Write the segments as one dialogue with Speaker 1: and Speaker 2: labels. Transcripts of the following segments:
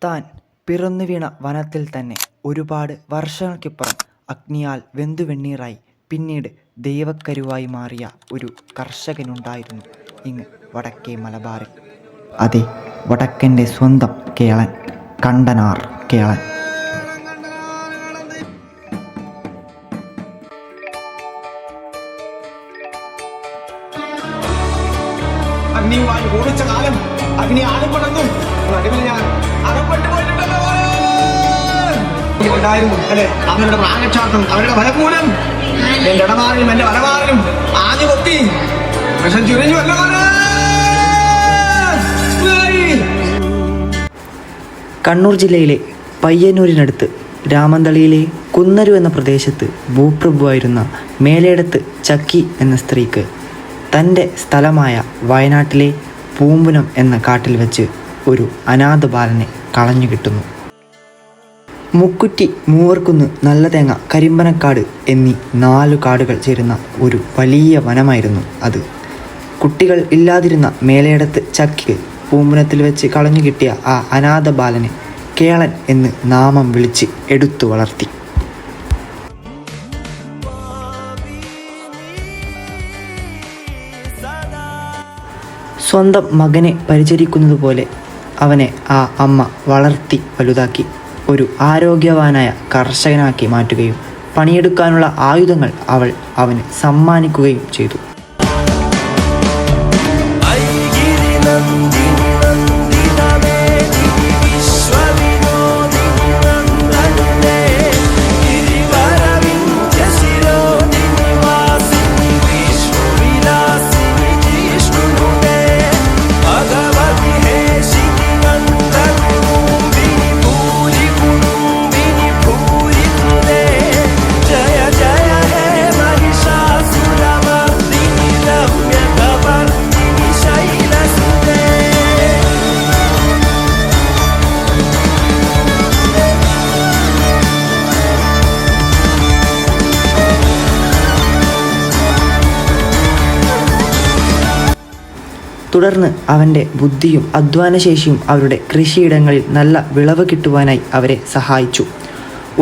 Speaker 1: താൻ പിറന്നു വീണ വനത്തിൽ തന്നെ ഒരുപാട് വർഷങ്ങൾക്കിപ്പുറം അഗ്നിയാൽ വെന്തുവെണ്ണീറായി പിന്നീട് ദൈവക്കരുവായി മാറിയ ഒരു കർഷകനുണ്ടായിരുന്നു ഇങ്ങ് വടക്കേ മലബാറിൽ. അതെ, വടക്കൻ്റെ സ്വന്തം കേളൻ, കണ്ടനാർ കേളൻ.
Speaker 2: അഗ്നിയുമായി ഓടിച്ച കാലം അഗ്നി ആളിപ്പടർന്നു. നടുവിൽ ഞാൻ അകപ്പെട്ടു പോയിട്ടുണ്ടായിരുന്നു അല്ലെ. അവരുടെ പ്രാഗക്ഷാർത്ഥം, അവരുടെ ഫലപൂരം എന്റെ ഇടമാറിലും എന്റെ വലമാറിലും ആഞ്ഞു കൊത്തി വിഷം ചുരിഞ്ഞു.
Speaker 1: കണ്ണൂർ ജില്ലയിലെ പയ്യന്നൂരിനടുത്ത് രാമന്തളിയിലെ കുന്നരു എന്ന പ്രദേശത്ത് ഭൂപ്രഭുവായിരുന്ന മേലേടത്ത് ചക്കി എന്ന സ്ത്രീക്ക് തൻ്റെ സ്ഥലമായ വയനാട്ടിലെ പൂമ്പുനം എന്ന കാട്ടിൽ വെച്ച് ഒരു അനാഥ ബാലനെ കളഞ്ഞു കിട്ടുന്നു. മുക്കുറ്റി, മൂവർക്കുന്ന്, നല്ലതേങ്ങ, കരിമ്പനക്കാട് എന്നീ 4 കാടുകൾ ചേരുന്ന ഒരു വലിയ വനമായിരുന്നു അത്. കുട്ടികൾ ഇല്ലാതിരുന്ന മേലേടത്ത് ചക്കിക്ക് പൂമ്പുനത്തിൽ വെച്ച് കളഞ്ഞു കിട്ടിയ ആ അനാഥ ബാലനെ കേളൻ എന്ന് നാമം വിളിച്ച് എടുത്തു വളർത്തി. സ്വന്തം മകനെ പരിചരിക്കുന്നത് പോലെ അവനെ ആ അമ്മ വളർത്തി വലുതാക്കി ഒരു ആരോഗ്യവാനായ കർഷകനാക്കി മാറ്റുകയും പണിയെടുക്കാനുള്ള ആയുധങ്ങൾ അവൾ അവന് സമ്മാനിക്കുകയും ചെയ്തു. തുടർന്ന് അവൻ്റെ ബുദ്ധിയും അധ്വാനശേഷിയും അവരുടെ കൃഷിയിടങ്ങളിൽ നല്ല വിളവ് കിട്ടുവാനായി അവരെ സഹായിച്ചു.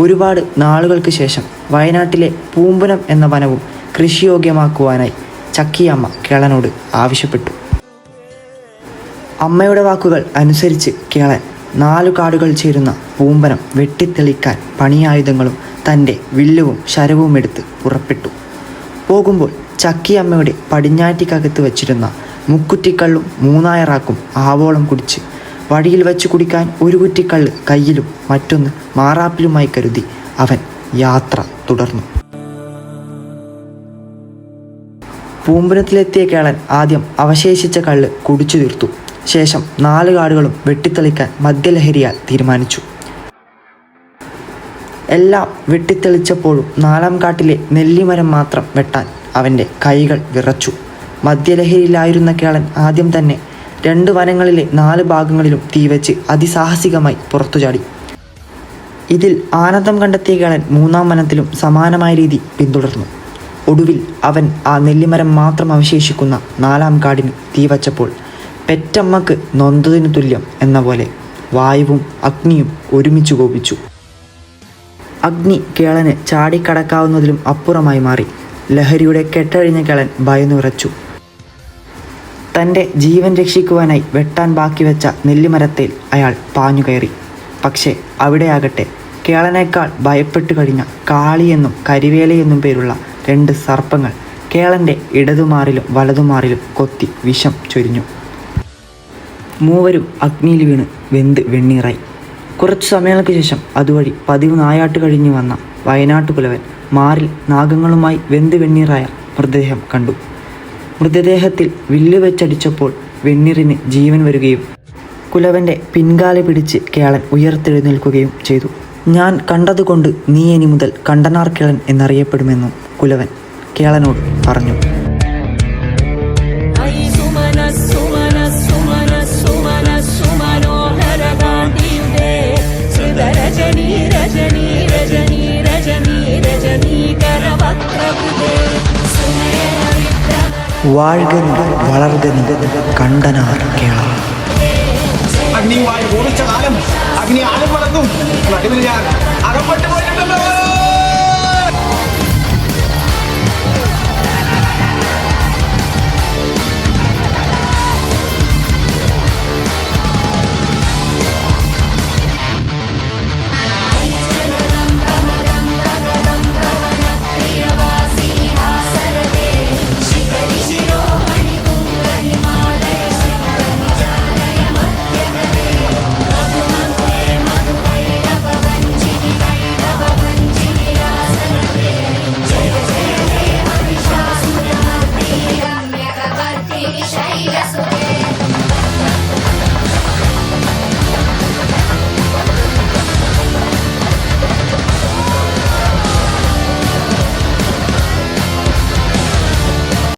Speaker 1: ഒരുപാട് നാളുകൾക്ക് ശേഷം വയനാട്ടിലെ പൂമ്പുനം എന്ന വനവും കൃഷിയോഗ്യമാക്കുവാനായി ചക്കിയമ്മ കേളനോട് ആവശ്യപ്പെട്ടു. അമ്മയുടെ വാക്കുകൾ അനുസരിച്ച് കേളൻ 4 കാടുകൾ ചേരുന്ന പൂമ്പനം വെട്ടിത്തെളിക്കാൻ പണിയായുധങ്ങളും തൻ്റെ വില്ലുവും ശരവും എടുത്ത് പുറപ്പെട്ടു. പോകുമ്പോൾ ചക്കിയമ്മയുടെ പടിഞ്ഞാറ്റിക്കകത്ത് വച്ചിരുന്ന മുക്കുറ്റിക്കള്ളും 3 റാക്കും ആവോളം കുടിച്ച് വഴിയിൽ വച്ച് കുടിക്കാൻ 1 കുറ്റിക്കള്ള് കയ്യിലും മറ്റൊന്ന് മാറാപ്പിലുമായി കരുതി അവൻ യാത്ര തുടർന്നു. പൂമ്പുനത്തിലെത്തിയ കേളൻ ആദ്യം അവശേഷിച്ച കള്ള് കുടിച്ചു തീർത്തു. ശേഷം 4 കാടുകളും വെട്ടിത്തെളിക്കാൻ മദ്യലഹരിയാൽ തീരുമാനിച്ചു. എല്ലാം വെട്ടിത്തെളിച്ചപ്പോഴും 4ാം കാട്ടിലെ നെല്ലിമരം മാത്രം വെട്ടാൻ അവൻ്റെ കൈകൾ വിറച്ചു. മദ്യലഹരിയിലായിരുന്ന കേളൻ ആദ്യം തന്നെ 2 വനങ്ങളിലെ 4 ഭാഗങ്ങളിലും തീവച്ച് അതിസാഹസികമായി പുറത്തുചാടി. ഇതിൽ ആനന്ദം കണ്ടെത്തിയ കേളൻ 3ാം വനത്തിലും സമാനമായ രീതി പിന്തുടർന്നു. ഒടുവിൽ അവൻ ആ നെല്ലിമരം മാത്രം അവശേഷിക്കുന്ന 4ാം കാടിന് തീവച്ചപ്പോൾ പെറ്റമ്മക്ക് നൊന്തതിനു തുല്യം എന്ന പോലെ വായുവും അഗ്നിയും ഒരുമിച്ച് കോപിച്ചു. അഗ്നി കേളന് ചാടിക്കടക്കാവുന്നതിലും അപ്പുറമായി മാറി. ലഹരിയുടെ കെട്ടഴിഞ്ഞ കേളൻ ഭയന്നുറച്ചു. തൻ്റെ ജീവൻ രക്ഷിക്കുവാനായി വെട്ടാൻ ബാക്കി വെച്ച നെല്ലിമരത്തിൽ അയാൾ പാഞ്ഞു കയറി. പക്ഷേ അവിടെയാകട്ടെ കേളനേക്കാൾ ഭയപ്പെട്ടു കഴിഞ്ഞ കാളിയെന്നും കരിവേലയെന്നും പേരുള്ള 2 സർപ്പങ്ങൾ കേളൻ്റെ ഇടതുമാറിലും വലതുമാറിലും കൊത്തി വിഷം ചൊരിഞ്ഞു. മൂവരും അഗ്നിയിൽ വീണ് വെന്ത് വെണ്ണീറായി. കുറച്ചു സമയങ്ങൾക്ക് ശേഷം അതുവഴി പതിവ് നായാട്ട് കഴിഞ്ഞു വന്ന വയനാട്ടുകുലവൻ മാറിൽ നാഗങ്ങളുമായി വെന്ത് വെണ്ണീറായ മൃതദേഹം കണ്ടു. മൃതദേഹത്തിൽ വില്ല് വെച്ചടിച്ചപ്പോൾ വെണ്ണീറിന് ജീവൻ വരികയും കുലവൻ്റെ പിൻകാല പിടിച്ച് കേളൻ ഉയർത്തെഴുന്നേൽക്കുകയും ചെയ്തു. ഞാൻ കണ്ടതുകൊണ്ട് നീ ഇനി മുതൽ കണ്ടനാർ കേളൻ എന്നറിയപ്പെടുമെന്നും കുലവൻ കേളനോട് പറഞ്ഞു. வாழ்க വളർക കണ്ടനാർ കേളൻ.
Speaker 2: അഗ്നിയുമായി ഓടിച്ച കാലം ഇനി ആളും വളർത്തും നടുവിൽ ഞാൻ അകപ്പെട്ടു പോയിട്ടുണ്ട്